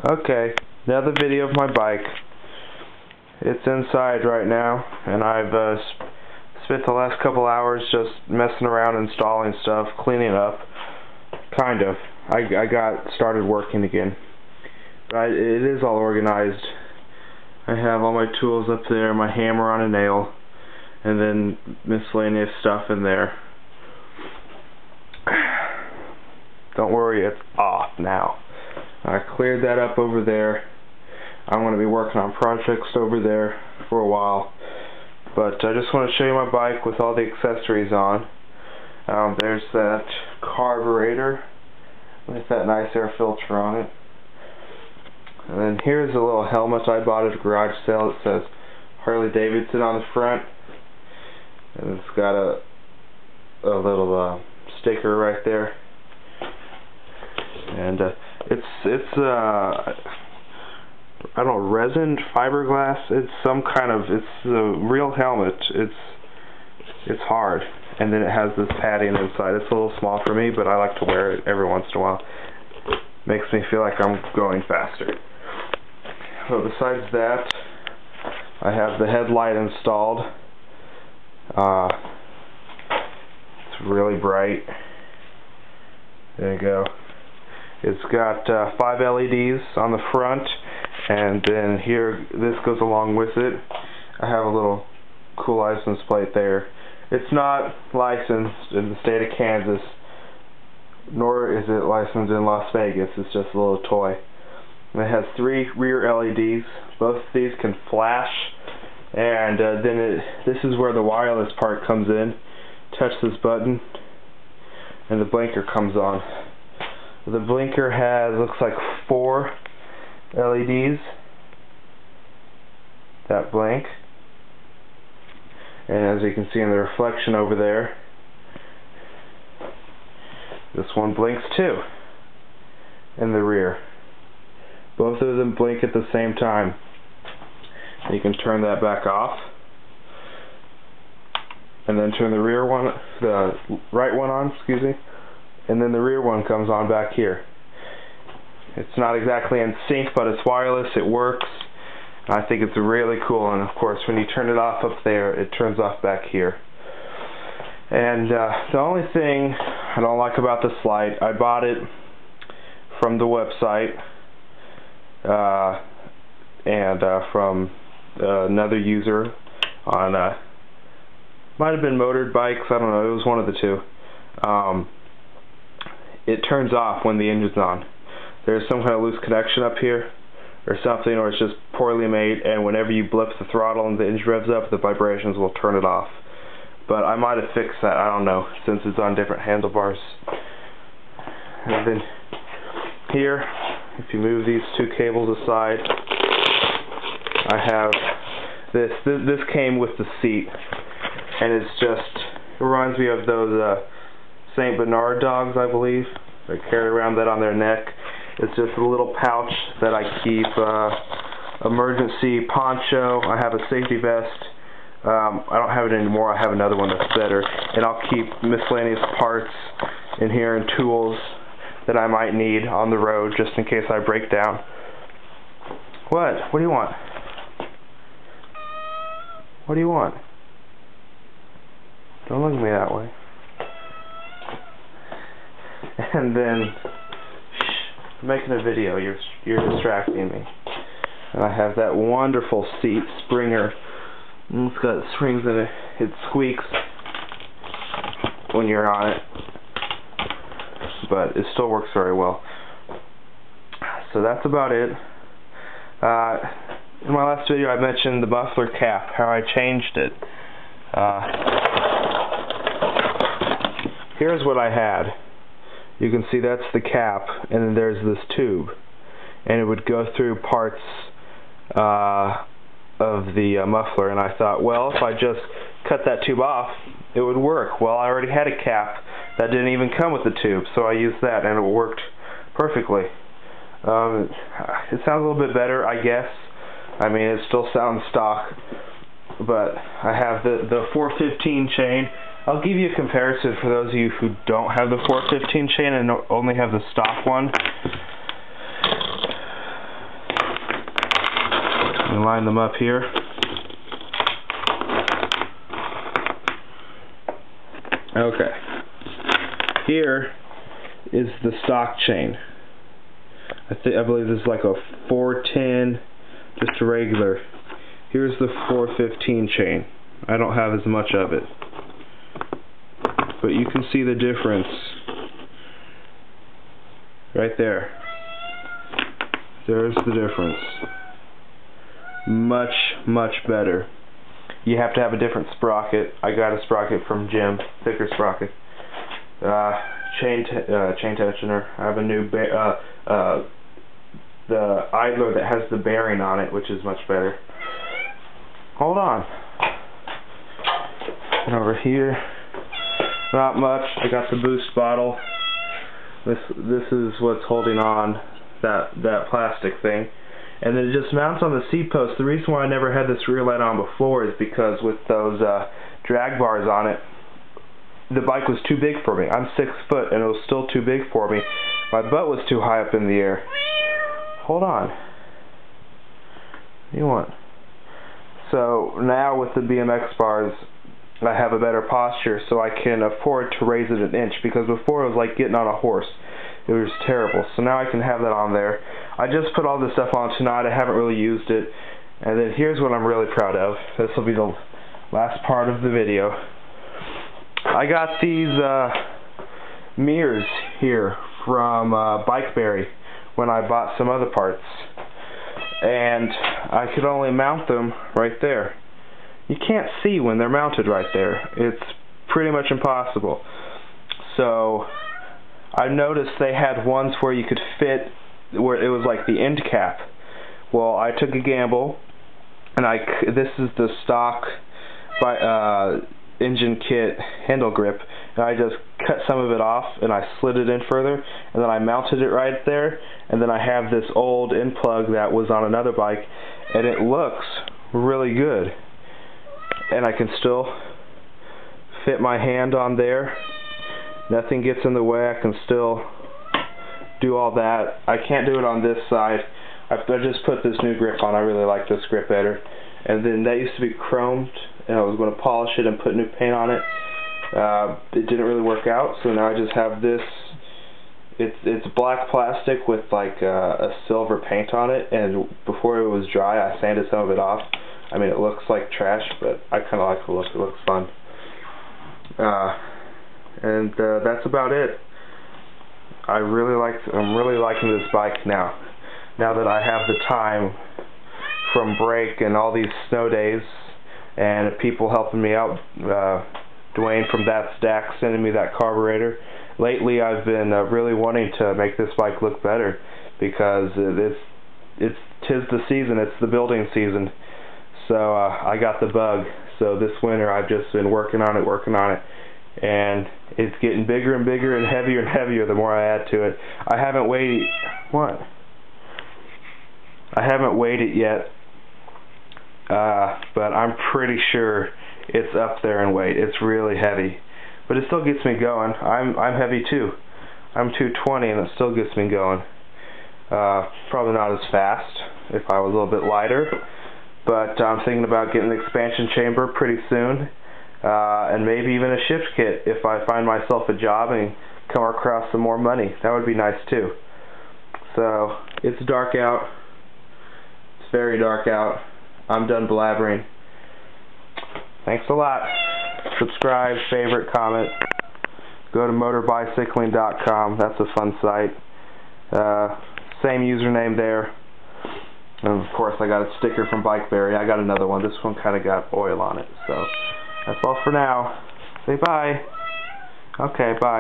Okay, another video of my bike. It's inside right now, and I've spent the last couple hours just messing around, installing stuff, cleaning up. Kind of. I got started working again. But it is all organized. I have all my tools up there, my hammer on a nail, and then miscellaneous stuff in there. Don't worry, it's off now. I cleared that up over there. I'm going to be working on projects over there for a while. But I just want to show you my bike with all the accessories on. There's that carburetor with that nice air filter on it. And then here's a little helmet I bought at a garage sale. It says Harley Davidson on the front. And it's got a little sticker right there. And it's I don't know, resin, fiberglass. It's some kind of, it's a real helmet. It's hard, and then it has this padding inside. It's a little small for me, but I like to wear it every once in a while. Makes me feel like I'm going faster. But besides that, I have the headlight installed. It's really bright. There you go. It's got 5 LEDs on the front, and then here, this goes along with it. I have a little cool license plate there. It's not licensed in the state of Kansas, nor is it licensed in Las Vegas. It's just a little toy. And it has 3 rear LEDs. Both of these can flash, and then this is where the wireless part comes in. Touch this button, and the blinker comes on. The blinker has, looks like 4 LEDs that blink, and as you can see in the reflection over there, this one blinks too in the rear. Both of them blink at the same time. You can turn that back off and then turn the rear one, the right one on, excuse me, and then the rear one comes on back here. It's not exactly in sync, but it's wireless, it works. I think it's really cool, and of course when you turn it off up there, it turns off back here. And the only thing I don't like about this light, I bought it from the website, and from another user on, might have been Motorized Bikes, I don't know, it was one of the two. It turns off when the engine's on. There's some kind of loose connection up here or something, or it's just poorly made, and whenever you blip the throttle and the engine revs up, the vibrations will turn it off. But I might have fixed that, I don't know, since it's on different handlebars. And then here, if you move these 2 cables aside, I have this. This came with the seat, and it's just, it reminds me of those St. Bernard dogs, I believe. They carry around that on their neck. It's just a little pouch that I keep emergency poncho. I have a safety vest. I don't have it anymore. I have another one that's better. And I'll keep miscellaneous parts in here and tools that I might need on the road just in case I break down. What? What do you want? What do you want? Don't look at me that way. And then, I'm making a video, you're distracting me. And I have that wonderful seat, Springer. It's got springs in it. It squeaks when you're on it, but it still works very well. So that's about it. In my last video I mentioned the muffler cap, how I changed it. Here's what I had. You can see that's the cap, and then there's this tube, and it would go through parts of the muffler, and I thought, well, if I just cut that tube off, it would work. Well, I already had a cap that didn't even come with the tube, so I used that, and it worked perfectly. It sounds a little bit better, I guess. I mean, it still sounds stock, but I have the 415 chain. I'll give you a comparison for those of you who don't have the 415 chain and only have the stock one. line them up here. Okay. Here is the stock chain. I believe this is like a 410, just a regular. Here's the 415 chain. I don't have as much of it, but you can see the difference right there. There's the difference. Much, much better. You have to have a different sprocket. I got a sprocket from Jim, thicker sprocket. Chain tensioner. I have a new the idler that has the bearing on it, which is much better. Hold on. And over here, not much. I got the boost bottle. This is what's holding on that plastic thing, and then it just mounts on the seat post. The reason why I never had this rear light on before is because with those drag bars on it, the bike was too big for me. I'm 6 foot and it was still too big for me. My butt was too high up in the air. Hold on. What do you want? So now with the BMX bars, I have a better posture, so I can afford to raise it an inch, because before it was like getting on a horse. It was terrible. So now I can have that on there. I just put all this stuff on tonight. I haven't really used it. And then here's what I'm really proud of. This will be the last part of the video. I got these mirrors here from Bikeberry when I bought some other parts, and I could only mount them right there. You can't see when they're mounted right there. It's pretty much impossible. So I noticed they had ones where you could fit, where it was like the end cap. Well, I took a gamble, and this is the stock engine kit handle grip, and I just cut some of it off and I slid it in further, and then I mounted it right there, and then I have this old end plug that was on another bike, and it looks really good, and I can still fit my hand on there. Nothing gets in the way. I can still do all that. I can't do it on this side. I just put this new grip on. I really like this grip better. And then that used to be chromed, and I was going to polish it and put new paint on it. It didn't really work out, so now I just have this. It's black plastic with like a silver paint on it, and before it was dry I sanded some of it off. I mean, it looks like trash, but I kind of like the look. It looks fun. And that's about it. I'm really liking this bike now. Now that I have the time from break and all these snow days, and people helping me out, Dwayne from That Stack sending me that carburetor. Lately I've been really wanting to make this bike look better, because tis the season, it's the building season. So I got the bug. So this winter I've just been working on it, and it's getting bigger and bigger and heavier the more I add to it. I haven't weighed it yet, but I'm pretty sure it's up there in weight. It's really heavy, but it still gets me going. I'm heavy too. I'm 220 and it still gets me going. Probably not as fast if I was a little bit lighter, but I'm thinking about getting an expansion chamber pretty soon. And maybe even a shift kit if I find myself a job and come across some more money. That would be nice too. So, it's dark out. It's very dark out. I'm done blabbering. Thanks a lot. Subscribe, favorite, comment. Go to motorbicycling.com. That's a fun site. Same username there. And of course I got a sticker from Bikeberry. I got another one. This one kind of got oil on it. So that's all for now. Say bye. Okay, bye.